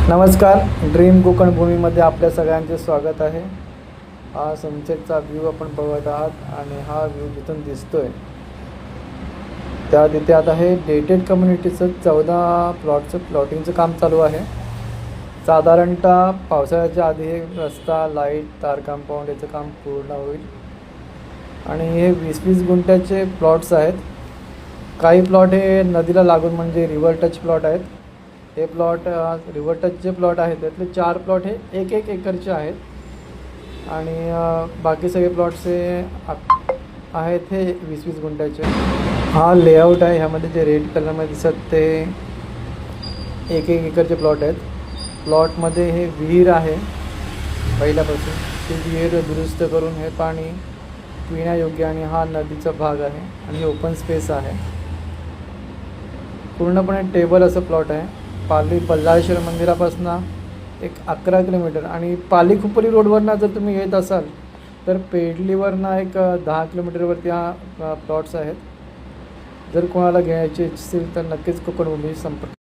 नमस्कार, ड्रीम कोकण भूमीमध्ये आपल्या सगळ्यांचे स्वागत आहे। हा सनसेटचा व्ह्यू आपण बघत आहात आणि हा व्ह्यू जिथून दिसतोय त्या तिथे आता हे डेटेड कम्युनिटीचं 14 प्लॉटचं प्लॉटिंगचं काम चालू आहे। साधारणतः पावसाळ्याच्या आधी हे रस्ता, लाईट, तार कंपाऊंड याचं काम पूर्ण होईल आणि हे 20-20 गुंठ्याचे प्लॉट्स आहेत। काही प्लॉट हे नदीला लागून म्हणजे रिव्हर टच प्लॉट आहेत। हे प्लॉट रिव्हर टचचे प्लॉट आहेत, त्यातले 4 प्लॉट हे 1-1 एकरचे आहेत आणि बाकी सगळे प्लॉट्स हे आहेत हे 20-20 गुंठ्याचे। हा लेआउट आहे, ह्यामध्ये जे रेड कलरमध्ये दिसत ते 1-1 एकरचे प्लॉट आहेत। प्लॉटमध्ये हे विहीर आहे पहिल्यापासून, ती विहीर दुरुस्त करून हे पाणी पिण्यायोग्य आणि हा नदीचा भाग आहे आणि हे ओपन स्पेस आहे। पूर्णपणे टेबल असं प्लॉट आहे। पाली बल्लाळेश्वर मंदिरापासून एक 11 किलोमीटर आणि पाली खुपरी रोडवरनं जर तुम्ही येत असाल तर पेडलीवरनं एक 10 किलोमीटरवरती हा प्लॉट्स आहेत। जर कोणाला घ्यायचे असेल तर नक्कीच कोकण भूमी संपर्क